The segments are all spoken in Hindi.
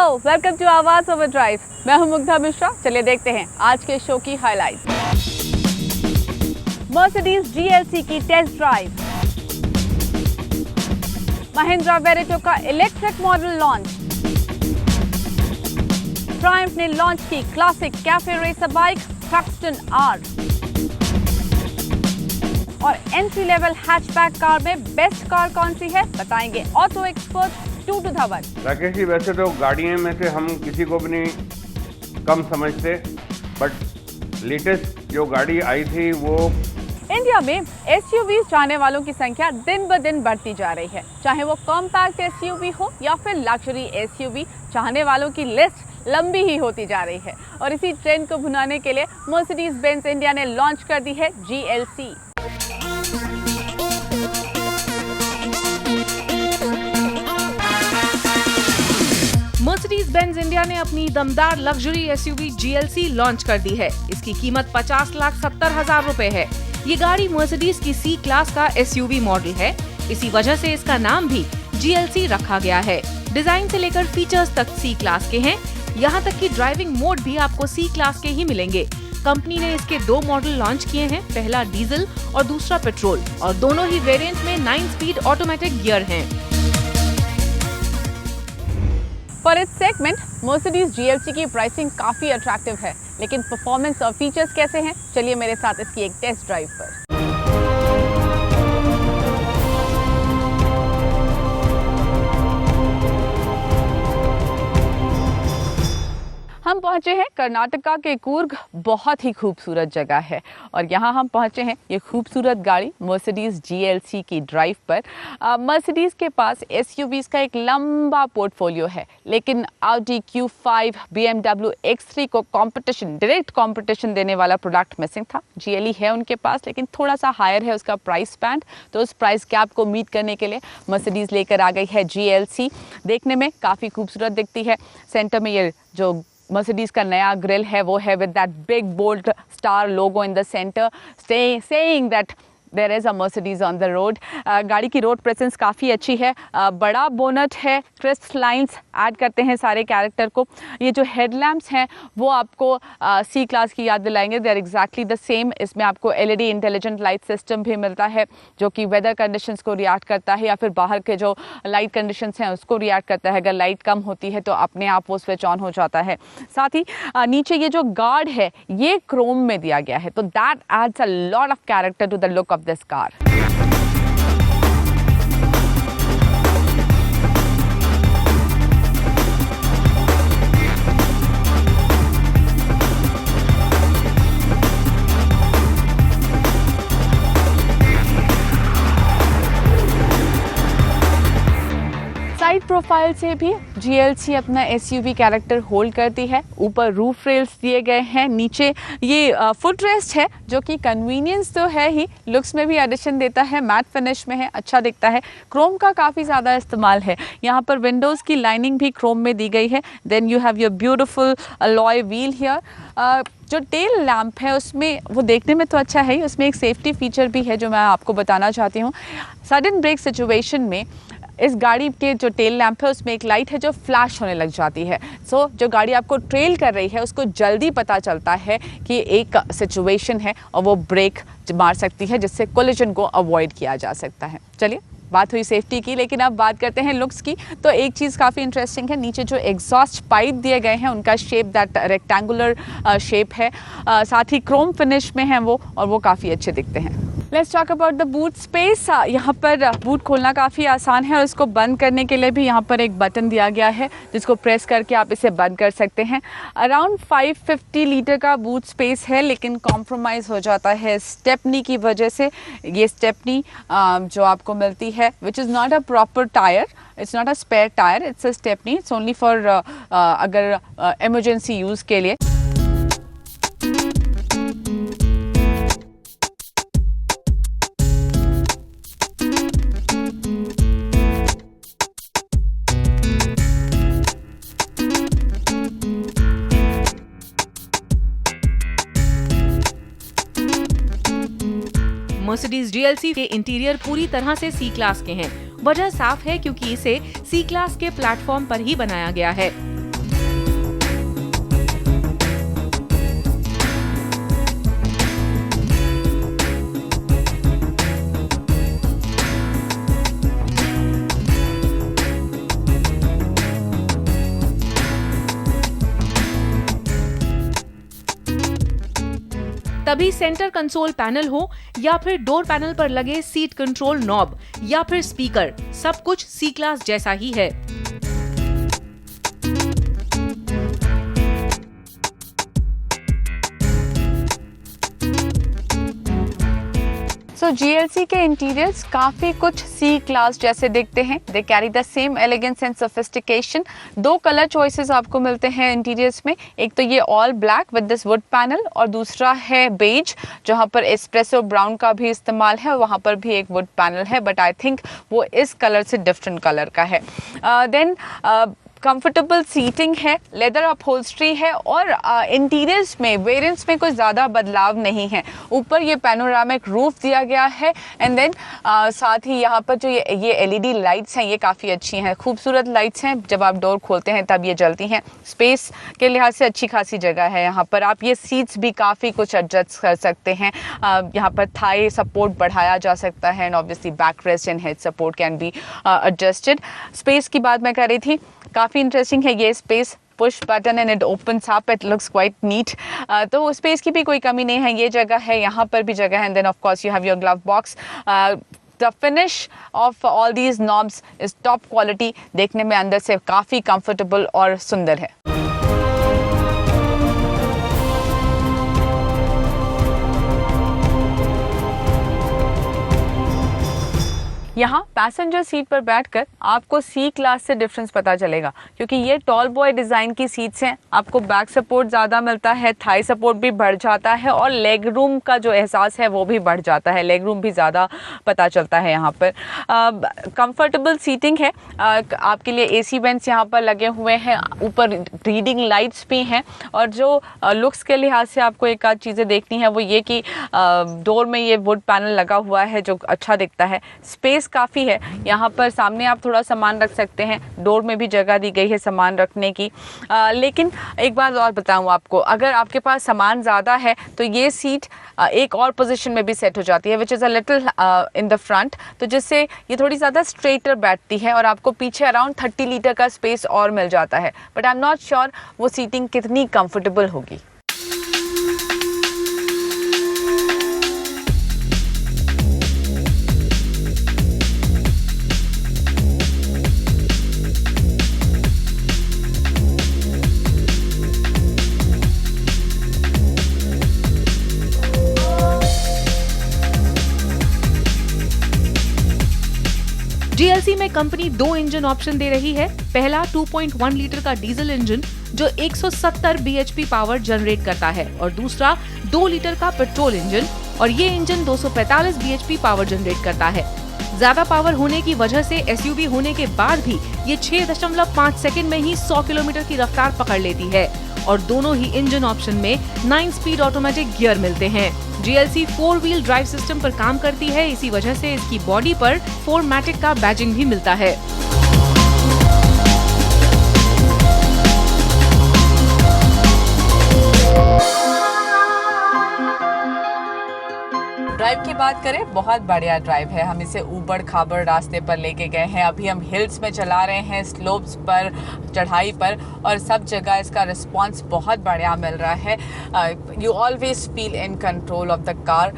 हेलो, वेलकम टू आवाज ओवर ड्राइव। मैं हूं मुग्धा मिश्रा। चलिए देखते हैं आज के शो की हाइलाइट्स। मर्सिडीज GLC की टेस्ट ड्राइव, महिंद्रा वेरेटो का इलेक्ट्रिक मॉडल लॉन्च, ट्रायम्फ ने लॉन्च की classic cafe racer bike Thruxton R, और एंट्री लेवल हैचबैक कार में बेस्ट कार कौन सी है बताएंगे auto expert 2 to the 1। Rakesh ji, वैसे तो गाड़ियों में से हम किसी को भी नहीं कम समझते, बट लेटेस्ट जो गाड़ी आई थी वो इंडिया में SUVs चाहने वालों की संख्या दिन ब दिन बढ़ती जा रही है। चाहे वो कॉम्पैक्ट SUV हो या फिर लग्जरी SUV, चाहने वालों की लिस्ट लंबी ही होती जा रही है। और इसी ट्रेंड को भुनाने के लिए मर्सिडीज बेंज इंडिया ने लॉन्च कर दी है GLC। मर्सिडीज बेंज इंडिया ने अपनी दमदार लग्जरी SUV GLC लॉन्च कर दी है। इसकी कीमत 50,70,000 रुपए है। ये गाड़ी मर्सिडीज की C क्लास का SUV मॉडल है। इसी वजह से इसका नाम भी GLC रखा गया है। डिजाइन से लेकर फीचर्स तक C क्लास के हैं। यहाँ तक कि ड्राइविंग मोड भी आपको C क्लास के ही मिलेंगे। कंपनी ने इसके 2 मॉडल लॉन्च किए हैं, पहला डीजल और दूसरा पेट्रोल, और दोनों ही वेरिएंट में 9 स्पीड ऑटोमेटिक गियर हैं। पर इस सेगमेंट मर्सिडीज GLC की प्राइसिंग काफी अट्रैक्टिव है, लेकिन परफॉर्मेंस और फीचर्स कैसे हैं? चलिए मेरे साथ इसकी एक टेस्ट ड्राइव पर। हम पहुंचे हैं कर्नाटका के कूर्ग। बहुत ही खूबसूरत जगह है और यहाँ हम पहुंचे हैं ये खूबसूरत गाड़ी मर्सिडीज GLC की ड्राइव पर। मर्सिडीज के पास SUVs का एक लंबा पोर्टफोलियो है, लेकिन Audi Q5, BMW X3 को डायरेक्ट कंपटीशन देने वाला प्रोडक्ट मिसिंग था। GLE है उनके पास, लेकिन थोड़ा सा हायर है उसका प्राइस बैंड। तो उस प्राइस गैप को मीट करने के लिए मर्सिडीज लेकर आ गई है GLC। देखने में काफ़ी खूबसूरत दिखती है। सेंटर में ये जो मर्सिडीज का नया ग्रिल है वो है with that big bold star logo in the centre, saying that there is a Mercedes on the road। गाड़ी की रोड प्रेजेंस काफ़ी अच्छी है। बड़ा बोनट है, क्रिस्प लाइंस ऐड करते हैं सारे कैरेक्टर को। ये जो हेडलैम्प्स हैं वो आपको C क्लास की याद दिलाएंगे। They are exactly the same. इसमें आपको LED इंटेलिजेंट लाइट सिस्टम भी मिलता है जो कि वेदर कंडीशंस को रिएक्ट करता है या फिर बाहर के जो लाइट कंडीशंस हैं उसको रिएक्ट करता है। अगर लाइट कम होती है तो अपने आप वो स्विच ऑन हो जाता है। साथ ही नीचे ये जो गार्ड है ये क्रोम में दिया गया है, तो that adds a lot of character to the look of this car। Side profile से भी GLC अपना SUV कैरेक्टर होल्ड करती है। ऊपर रूफ रेल्स दिए गए हैं, नीचे ये फुट रेस्ट है जो कि कन्वीनियंस तो है ही, लुक्स में भी एडिशन देता है। मैट फिनिश में है, अच्छा दिखता है। क्रोम का काफ़ी ज़्यादा इस्तेमाल है। यहाँ पर विंडोज़ की लाइनिंग भी क्रोम में दी गई है। Then you have your beautiful alloy wheel here. जो टेल लैंप है उसमें वो देखने में तो अच्छा है ही, उसमें एक सेफ्टी फीचर भी है जो मैं आपको बताना चाहती हूँ। सडन ब्रेक सिचुएशन में इस गाड़ी के जो टेल लैंप है उसमें एक लाइट है जो फ्लैश होने लग जाती है। सो जो गाड़ी आपको ट्रेल कर रही है उसको जल्दी पता चलता है कि एक सिचुएशन है और वो ब्रेक मार सकती है, जिससे कोलिजन को अवॉइड किया जा सकता है। चलिए, बात हुई सेफ्टी की, लेकिन अब बात करते हैं लुक्स की। तो एक चीज़ काफ़ी इंटरेस्टिंग है, नीचे जो एग्जॉस्ट पाइप दिए गए हैं उनका शेप दैट रेक्टेंगुलर शेप है। साथ ही क्रोम फिनिश में है वो, और वो काफ़ी अच्छे दिखते हैं। Let's talk about the boot space. यहाँ पर बूट खोलना काफ़ी आसान है और इसको बंद करने के लिए भी यहाँ पर एक बटन दिया गया है जिसको प्रेस करके आप इसे बंद कर सकते हैं। अराउंड 550 लीटर का बूट स्पेस है, लेकिन कॉम्प्रोमाइज़ हो जाता है स्टेपनी की वजह से। ये स्टेपनी जो आपको मिलती है which is not a proper tyre, it's not a spare tyre, it's a stepney. It's only for अगर इमरजेंसी यूज़ के लिए। मर्सिडीज GLC के इंटीरियर पूरी तरह से C क्लास के हैं। वजह साफ है क्योंकि इसे C क्लास के प्लेटफॉर्म पर ही बनाया गया है। तभी सेंटर कंसोल पैनल हो या फिर डोर पैनल पर लगे सीट कंट्रोल नॉब या फिर स्पीकर, सब कुछ सी क्लास जैसा ही है। So GLC के इंटीरियर्स काफ़ी कुछ सी क्लास जैसे दिखते हैं। They carry the same elegance and sophistication. 2 colour choices आपको मिलते हैं इंटीरियर्स में। एक तो ये all black with this wood panel और दूसरा है बेज, जहाँ पर एस्प्रेसो ब्राउन का भी इस्तेमाल है और वहाँ पर भी एक वुड पैनल है, बट आई थिंक वो इस कलर से डिफरेंट कलर का है। देन कंफर्टेबल सीटिंग है, लेदर अपहोल्स्ट्री है और इंटीरियर्स में वेरिएंट्स में कुछ ज़्यादा बदलाव नहीं है। ऊपर ये पैनोरामिक रूफ दिया गया है एंड देन साथ ही यहाँ पर जो ये एलईडी लाइट्स हैं ये काफ़ी अच्छी हैं, खूबसूरत लाइट्स हैं। जब आप डोर खोलते हैं तब ये जलती हैं। स्पेस के लिहाज से अच्छी खासी जगह है यहाँ पर। आप ये सीट्स भी काफ़ी कुछ एडजस्ट कर सकते हैं। यहाँ पर थाई सपोर्ट बढ़ाया जा सकता है and obviously back rest and head support can be adjusted. Space की बात मैं कर रही थी, काफ़ी इंटरेस्टिंग है ये space. Push button and it opens up, it looks quite neat. तो स्पेस की भी कोई कमी नहीं है, ये जगह है, यहाँ पर भी जगह है। And then of course you have your glove box. The finish of all these knobs is top quality. देखने में अंदर से काफ़ी कंफर्टेबल और सुंदर है। यहाँ पैसेंजर सीट पर बैठकर आपको सी क्लास से डिफरेंस पता चलेगा, क्योंकि ये टॉल बॉय डिज़ाइन की सीट्स हैं। आपको बैक सपोर्ट ज़्यादा मिलता है, थाई सपोर्ट भी बढ़ जाता है और लेग रूम का जो एहसास है वो भी बढ़ जाता है। लेग रूम भी ज़्यादा पता चलता है यहाँ पर। कंफर्टेबल सीटिंग है। आपके लिए एसी वेंट्स यहाँ पर लगे हुए हैं, ऊपर रीडिंग लाइट्स भी हैं। और जो लुक्स के लिहाज से आपको एक आध चीज़ें देखनी है वो ये कि डोर में ये वुड पैनल लगा हुआ है जो अच्छा दिखता है। स्पेस काफ़ी है यहाँ पर, सामने आप थोड़ा सामान रख सकते हैं। डोर में भी जगह दी गई है सामान रखने की। लेकिन एक बात और बताऊँ आपको, अगर आपके पास सामान ज़्यादा है तो ये सीट एक और पोजीशन में भी सेट हो जाती है, which is a little in the front, तो जिससे ये थोड़ी ज़्यादा स्ट्रेटर बैठती है और आपको पीछे अराउंड 30 लीटर का स्पेस और मिल जाता है। But I am not sure वो सीटिंग कितनी कंफर्टेबल होगी। GLC में कंपनी 2 इंजन ऑप्शन दे रही है। पहला 2.1 लीटर का डीजल इंजन जो 170 bhp पावर जनरेट करता है और दूसरा 2 लीटर का पेट्रोल इंजन और ये इंजन 245 bhp पावर जनरेट करता है। ज्यादा पावर होने की वजह से एसयूवी होने के बाद भी ये 6.5 सेकंड में ही 100 किलोमीटर की रफ्तार पकड़ लेती है और दोनों ही इंजन ऑप्शन में 9 स्पीड ऑटोमेटिक गियर मिलते हैं। GLC 4 व्हील ड्राइव सिस्टम पर काम करती है, इसी वजह से इसकी बॉडी पर 4मैटिक का बैजिंग भी मिलता है। ड्राइव की बात करें, बहुत बढ़िया ड्राइव है। हम इसे ऊबड़ खाबड़ रास्ते पर लेके गए हैं। अभी हम हिल्स में चला रहे हैं, स्लोप्स पर, चढ़ाई पर, और सब जगह इसका रिस्पांस बहुत बढ़िया मिल रहा है। You always feel in control of the car.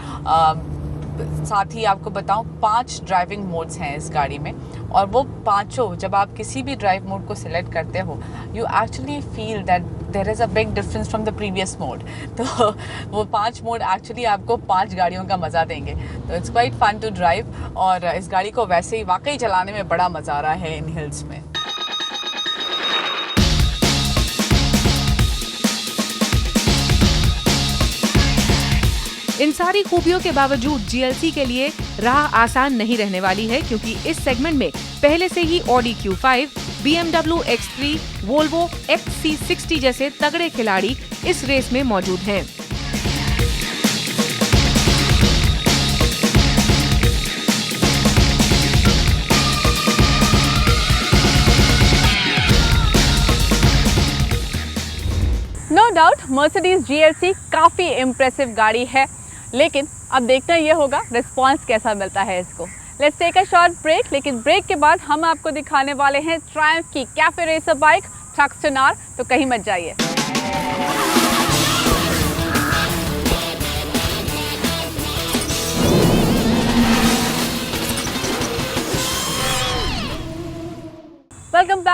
साथ ही आपको बताऊं 5 ड्राइविंग मोड्स हैं इस गाड़ी में और वो पांचों जब आप किसी भी ड्राइव मोड को सिलेक्ट करते हो you actually feel that there is a big difference from the previous mode. तो वो 5 मोड एक्चुअली आपको 5 गाड़ियों का मज़ा देंगे। तो it's quite fun to drive और इस गाड़ी को वैसे ही वाकई चलाने में बड़ा मज़ा आ रहा है इन हिल्स में। इन सारी खूबियों के बावजूद GLC के लिए राह आसान नहीं रहने वाली है, क्योंकि इस सेगमेंट में पहले से ही Audi Q5, BMW X3, Volvo XC60 जैसे तगड़े खिलाड़ी इस रेस में मौजूद हैं। नो डाउट Mercedes GLC काफ़ी इम्प्रेसिव गाड़ी है, लेकिन अब देखना ये होगा रिस्पांस कैसा मिलता है इसको। Let's take a short break, लेकिन ब्रेक के बाद हम आपको दिखाने वाले हैं ट्रायम्फ की cafe racer bike Thruxton R, तो कहीं मत जाइए।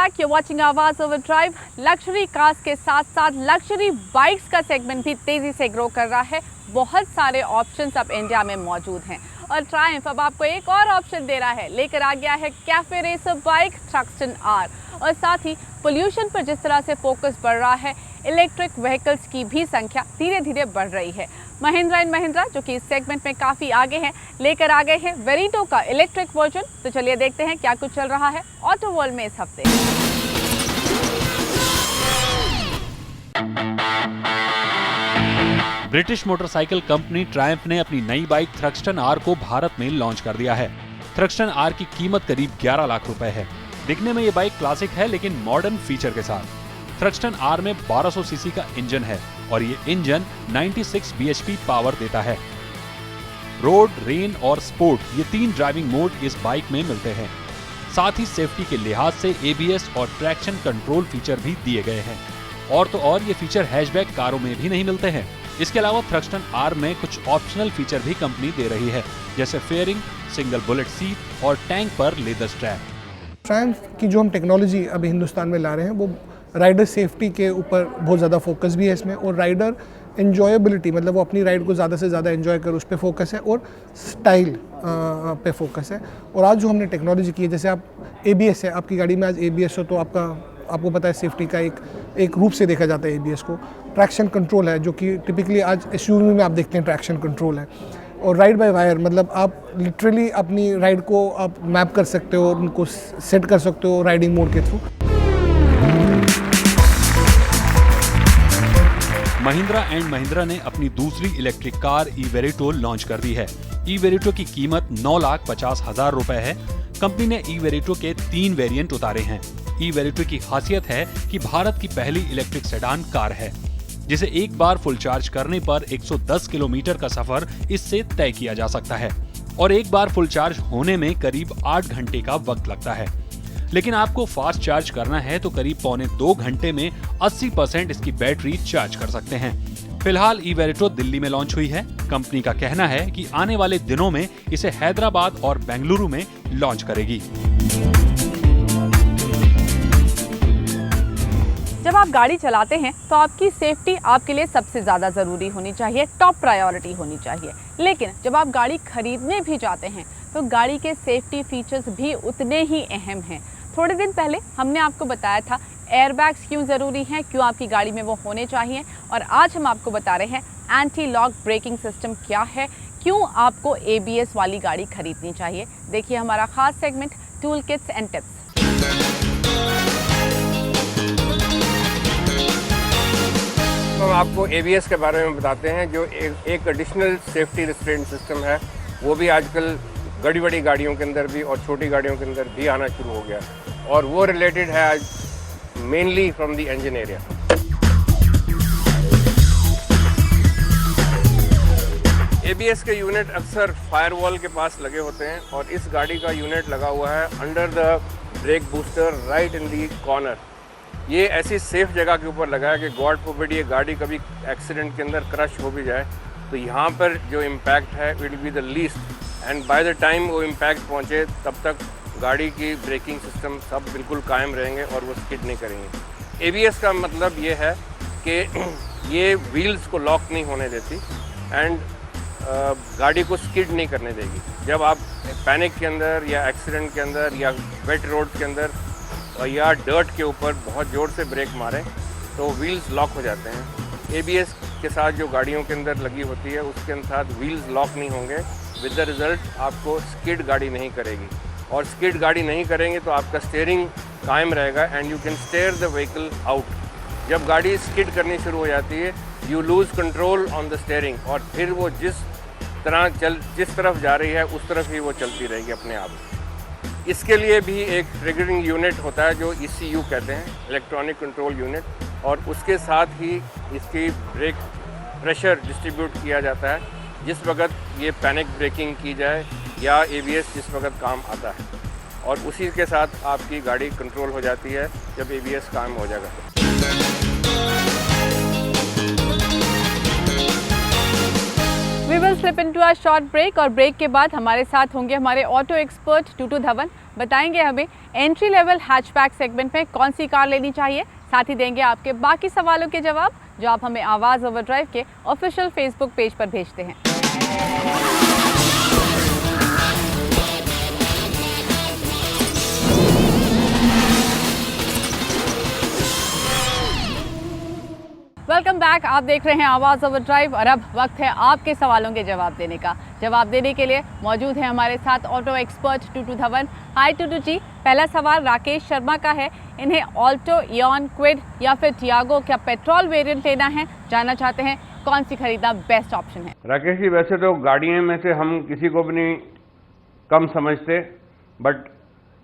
Back, you watching Awaaz Overdrive. Luxury cars के साथ साथ लग्जरी बाइक्स का सेगमेंट भी तेजी से ग्रो कर रहा है। बहुत सारे ऑप्शंस अब इंडिया में मौजूद हैं और ट्रायम्फ अब आपको एक और ऑप्शन दे रहा है, लेकर आ गया है cafe racer bike Thruxton R. और साथ ही पोल्यूशन पर जिस तरह से फोकस बढ़ रहा है, इलेक्ट्रिक व्हीकल्स की भी संख्या धीरे धीरे बढ़ रही है। महिंद्रा एंड महिंद्रा, जो कि इस सेगमेंट में काफ़ी आगे हैं, लेकर आ गए हैं वेरिटो का इलेक्ट्रिक वर्जन। तो चलिए देखते हैं क्या कुछ चल रहा है ऑटो वर्ल्ड में इस हफ्ते। ब्रिटिश मोटरसाइकिल कंपनी ट्रायम्फ ने अपनी नई बाइक थ्रक्सटन आर को भारत में लॉन्च कर दिया है। थ्रक्सटन आर की कीमत करीब 11 लाख रुपए है। दिखने में ये बाइक क्लासिक है, लेकिन मॉडर्न फीचर के साथ। थ्रक्सटन आर में 1200 सीसी का इंजन है और ये इंजन 96 bhp पावर देता है। रोड, रेन और स्पोर्ट, ये 3 ड्राइविंग मोड इस बाइक में मिलते हैं। साथ ही सेफ्टी के लिहाज से ABS और ट्रैक्शन कंट्रोल फीचर भी दिए गए हैं। और तो और ये फीचर हैचबैक कारों में भी नहीं मिलते हैं। इसके अलावा थ्रक्सटन आर में कुछ ऑप्शनल फीचर भी कंपनी दे रही है, जैसे फेयरिंग, सिंगल बुलेट सीट और टैंक पर लेदर स्ट्रैप। ट्रायम्फ की जो हम टेक्नोलॉजी अभी हिंदुस्तान में ला रहे हैं, वो राइडर सेफ्टी के ऊपर बहुत ज़्यादा फोकस भी है इसमें, और राइडर एन्जॉयबिलिटी, मतलब वो अपनी राइड को ज़्यादा से ज़्यादा एंजॉय करे, उस पर फोकस है, और स्टाइल पे फोकस है। और आज जो हमने टेक्नोलॉजी की है, जैसे आप ABS है, आपकी गाड़ी में आज ABS हो तो आपको पता है सेफ्टी का एक रूप से देखा जाता है ABS को। ट्रैक्शन कंट्रोल है, जो कि टिपिकली आज SUV में आप देखते हैं ट्रैक्शन कंट्रोल है। और राइड बाय वायर, मतलब आप लिटरली अपनी राइड को आप मैप कर सकते हो, उनको सेट कर सकते हो राइडिंग मोड के थ्रू। महिंद्रा एंड महिंद्रा ने अपनी दूसरी इलेक्ट्रिक कार ई-वेरिटो लॉन्च कर दी है। ई-वेरिटो की कीमत 9,50,000 रुपए है। कंपनी ने ई-वेरिटो के 3 वेरिएंट उतारे हैं। ई-वेरिटो की खासियत है कि भारत की पहली इलेक्ट्रिक सेडान कार है, जिसे एक बार फुल चार्ज करने पर 110 किलोमीटर का सफर इससे तय किया जा सकता है और एक बार फुल चार्ज होने में करीब 8 घंटे का वक्त लगता है। लेकिन आपको फास्ट चार्ज करना है तो करीब 1.25 घंटे में 80% इसकी बैटरी चार्ज कर सकते हैं। फिलहाल ई-वेरिटो दिल्ली में लॉन्च हुई है। कंपनी का कहना है कि आने वाले दिनों में इसे हैदराबाद और बेंगलुरु में लॉन्च करेगी। जब आप गाड़ी चलाते हैं तो आपकी सेफ्टी आपके लिए सबसे ज़्यादा ज़रूरी होनी चाहिए, टॉप प्रायोरिटी होनी चाहिए। लेकिन जब आप गाड़ी खरीदने भी जाते हैं तो गाड़ी के सेफ्टी फीचर्स भी उतने ही अहम हैं। थोड़े दिन पहले हमने आपको बताया था एयरबैग्स क्यों ज़रूरी हैं, क्यों आपकी गाड़ी में वो होने चाहिए, और आज हम आपको बता रहे हैं एंटी लॉक ब्रेकिंग सिस्टम क्या है, क्यों आपको ABS वाली गाड़ी खरीदनी चाहिए। देखिए हमारा खास segment tool Kitts and tips. तो हम आपको ABS के बारे में बताते हैं, जो एक एडिशनल सेफ्टी रिस्ट्रेंट सिस्टम है। वो भी आजकल बड़ी गाड़ियों के अंदर भी और छोटी गाड़ियों के अंदर भी आना शुरू हो गया, और वो रिलेटेड है आज mainly from the engine area. ABS के यूनिट अक्सर फायरवॉल के पास लगे होते हैं, और इस गाड़ी का यूनिट लगा हुआ है under the brake booster right in the corner. ये ऐसी सेफ जगह के ऊपर लगा है कि गॉड फॉरबिड ये गाड़ी कभी एक्सीडेंट के अंदर क्रश हो भी जाए तो यहाँ पर जो इम्पैक्ट है will be the least, and by the time वो इम्पैक्ट पहुँचे तब तक गाड़ी की ब्रेकिंग सिस्टम सब बिल्कुल कायम रहेंगे और वो स्किड नहीं करेंगे। ABS का मतलब ये है कि ये व्हील्स को लॉक नहीं होने देती एंड गाड़ी को स्किड नहीं करने देगी। जब आप पैनिक के अंदर या एक्सीडेंट के अंदर या वेट रोड के अंदर या डर्ट के ऊपर बहुत ज़ोर से ब्रेक मारें तो व्हील्स लॉक हो जाते हैं। ABS के साथ जो गाड़ियों के अंदर लगी होती है उसके साथ व्हील्स लॉक नहीं होंगे, विद द रिज़ल्ट आपको स्किड गाड़ी नहीं करेगी, और स्किड गाड़ी नहीं करेंगे तो आपका स्टीयरिंग कायम रहेगा and you can steer the vehicle out. जब गाड़ी स्किड करनी शुरू हो जाती है you lose control on the steering, और फिर वो जिस तरफ जा रही है उस तरफ ही वो चलती रहेगी अपने आप। इसके लिए भी एक ट्रिगरिंग यूनिट होता है जो ECU कहते हैं, इलेक्ट्रॉनिक कंट्रोल यूनिट, और उसके साथ ही इसकी ब्रेक प्रेशर डिस्ट्रीब्यूट किया जाता है जिस वक्त ये पैनिक ब्रेकिंग की जाए या ABS जिस वक्त काम आता है, और उसी के साथ आपकी गाड़ी कंट्रोल हो जाती है जब ABS काम हो जाएगा। We will slip into a short break और ब्रेक के बाद हमारे साथ होंगे हमारे ऑटो एक्सपर्ट टूटू धवन। बताएंगे हमें एंट्री लेवल हैचबैक सेगमेंट में कौन सी कार लेनी चाहिए, साथ ही देंगे आपके बाकी सवालों के जवाब जो आप हमें आवाज़ ओवरड्राइव के ऑफिशियल फेसबुक पेज पर भेजते हैं। वेलकम बैक, आप देख रहे हैं आवाज़ ओवरड्राइव और अब वक्त है आपके सवालों के जवाब देने का। जवाब देने के लिए मौजूद है हमारे साथ ऑटो एक्सपर्ट टूटू धवन। हाय टूटू जी, पहला सवाल राकेश शर्मा का है। इन्हें ऑल्टो, इयॉन, क्विड या फिर टियागो क्या पेट्रोल वेरिएंट लेना है, जानना चाहते हैं कौन सी खरीदना बेस्ट ऑप्शन है। राकेश जी, वैसे तो गाड़ियों में से हम किसी को भी नहीं कम समझते, बट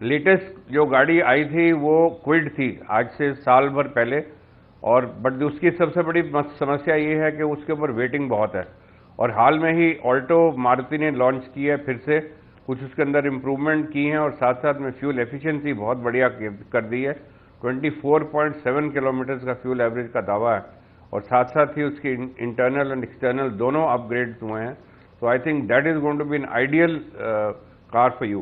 लेटेस्ट जो गाड़ी आई थी वो क्विड थी आज से साल भर पहले, और बट उसकी सबसे बड़ी समस्या ये है कि उसके ऊपर वेटिंग बहुत है। और हाल में ही ऑल्टो मारुति ने लॉन्च की है, फिर से कुछ उसके अंदर इम्प्रूवमेंट की हैं और साथ साथ में फ्यूल एफिशिएंसी बहुत बढ़िया कर दी है। 24.7 किलोमीटर का फ्यूल एवरेज का दावा है और साथ साथ ही उसकी इंटरनल एंड एक्सटर्नल दोनों अपग्रेड्स हुए हैं। तो I think that is going to be an ideal car for you.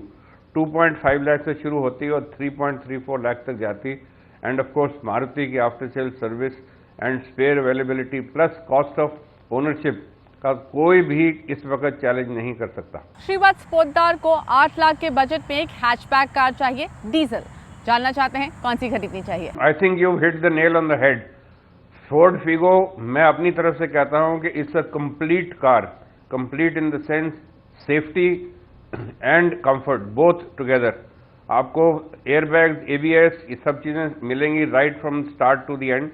2.5 lakh से शुरू होती है और 3.34 लाख तक जाती। एंड ऑफ कोर्स मारुति की after sale service and spare availability plus cost of ownership का कोई भी इस वक्त चैलेंज नहीं कर सकता। श्रीवत्स पोद्दार को 8 लाख के बजट में एक हैचबैक कार चाहिए, डीजल, जानना चाहते हैं कौन सी खरीदनी चाहिए। I think you hit the nail on the head. Ford Figo मैं अपनी तरफ से कहता हूं कि it's a complete car, complete in the sense safety and comfort both together. आपको एयरबैग्स, ABS, ये सब चीज़ें मिलेंगी right from start to the end,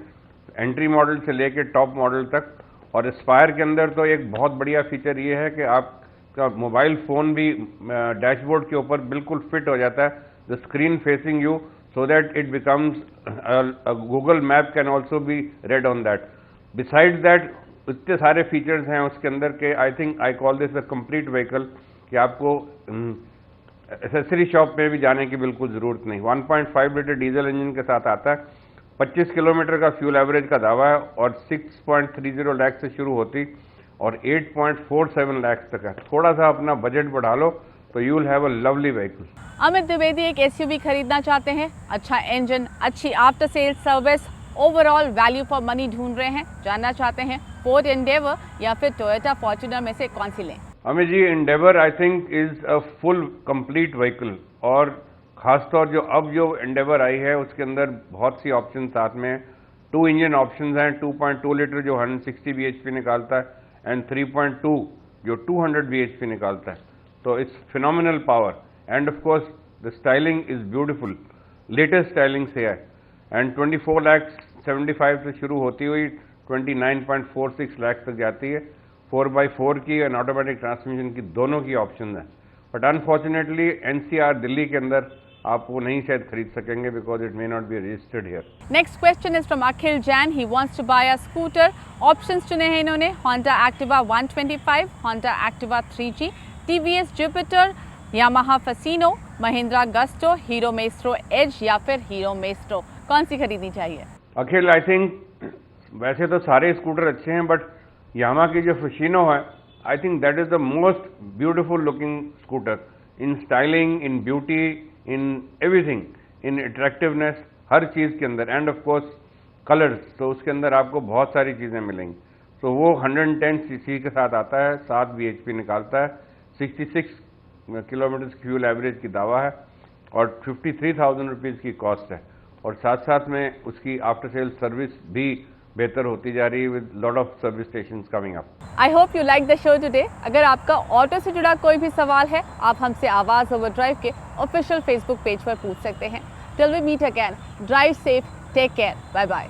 entry model से लेके टॉप मॉडल तक। और एस्पायर के अंदर तो एक बहुत बढ़िया फीचर ये है कि आपका मोबाइल फ़ोन भी डैशबोर्ड के ऊपर बिल्कुल फिट हो जाता है, the screen facing you, so that it becomes Google map can also be red on that. Besides that इतने सारे फीचर्स हैं उसके अंदर के I think I call this a complete vehicle कि आपको एसेसरी शॉप में भी जाने की बिल्कुल ज़रूरत नहीं। 1.5 लीटर डीजल इंजन के साथ आता है, 25 किलोमीटर का फ्यूल एवरेज का दावा है और 6.30 लाख से शुरू होती और 8.47 लाख तक है। थोड़ा सा अपना बजट बढ़ा लो तो you will have a lovely vehicle. Amit Dwivedi एक SUV खरीदना चाहते हैं, अच्छा इंजन, अच्छी after sale service, overall value for money ढूंढ रहे हैं, जानना चाहते हैं फोर्ड एंडेवर या फिर टोयोटा फॉर्च्यूनर में से कौन सी लें। Amit ji, Endeavour I think is a full complete vehicle और खासतौर जो एंडेवर आई है उसके अंदर बहुत सी ऑप्शन साथ में 2 इंजन ऑप्शंस हैं। 2.2 लीटर जो 160 bhp निकालता है एंड 3.2 जो 200 bhp निकालता है। तो it's phenomenal power end of course the styling is beautiful, latest styling से है। एंड 24,75,000 से शुरू होती हुई 29.46 लाख तक जाती है। 4x4 की एंड ऑटोमेटिक ट्रांसमिशन की दोनों की ऑप्शन है, बट अनफॉर्चुनेटली NCR दिल्ली के अंदर आप वो नहीं शायद खरीद सकेंगे because it may not be registered here. Next question is from Akhil Jain. He wants to buy a scooter. Options चुने हैं इन्होंने Honda Activa 125, Honda Activa 3G, TVS Jupiter, Yamaha Fascino, Mahindra Gusto, Hero Maestro Edge या फिर हीरो मेस्ट्रो, कौन सी खरीदनी चाहिए। अखिल, आई थिंक वैसे तो सारे स्कूटर अच्छे हैं बट यामा की जो फशीनो है I think that is the most beautiful looking scooter in styling, in beauty, in everything, in attractiveness, हर चीज़ के अंदर एंड ऑफ कोर्स कलर्स। तो उसके अंदर आपको बहुत सारी चीज़ें मिलेंगी। तो वो 110 cc के साथ आता है, 7 bhp निकालता है, 66 किलोमीटर फ्यूल एवरेज की दावा है और 53,000 रुपीज़ की कॉस्ट है। और साथ साथ में उसकी आफ्टर सेल सर्विस भी बेहतर होती जा रही है with lot of service stations coming up. I hope you like the show today. अगर आपका ऑटो से जुड़ा कोई भी सवाल है आप हमसे आवाज़ ओवरड्राइव के ऑफिशियल फेसबुक पेज पर पूछ सकते हैं। Till we meet again, drive safe, take care, bye bye.